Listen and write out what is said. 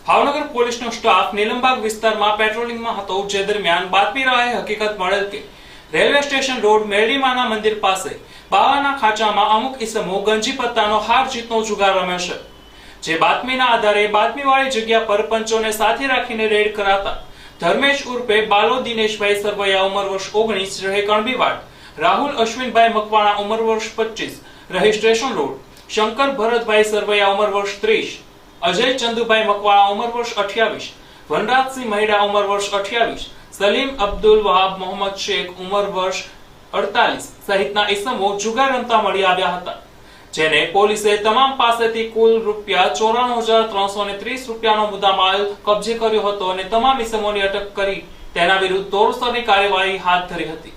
ભાવનગર પોલીસનો સ્ટાફ નીલમબાગ વિસ્તારમાં પેટ્રોલિંગમાં હતો, જે દરમિયાન બાતમી રાહે હકીકત મળેલ કે રેલવે સ્ટેશન રોડ મેરડીમાના મંદિર પાસે બાવાના ખાંચામાં અમુક ઈસમો ગંજી પત્તાનો હાર જીતનો જુગાર રમે છે। જે બાતમીના આધારે બાતમીવાળી જગ્યા પર પંચોને સાથે રાખીને રેડ કરાતા ધર્મેશ ઉર્ફે બાલો દિનેશભાઈ સરવૈયા ઉંમર વર્ષ 19 રહે કણબીવાડ, રાહુલ અશ્વિનભાઈ મકવાણા ઉંમર વર્ષ 25 રહે સ્ટેશન રોડ, શંકર ભરતભાઈ સરવૈયા ઉંમર વર્ષ 30, અજય ચંદુભાઈ મકવાણા ઉંમર વર્ષ 28, વનરાજસિંહ મહેડા ઉંમર વર્ષ 28, સલીમ અબ્દુલ વહાબ મોહમ્મદ શેખ ઉંમર વર્ષ 48 સહિતના ઈસમો જુગાર રમતા મળી આવ્યા હતા, જેને પોલીસે તમામ પાસેથી કુલ ₹94,330 નો મુદ્દામાલ કબજે કર્યો હતો અને તમામ ઈસમોની અટક કરી તેના વિરુદ્ધ તોડસોની કાર્યવાહી હાથ ધરી હતી।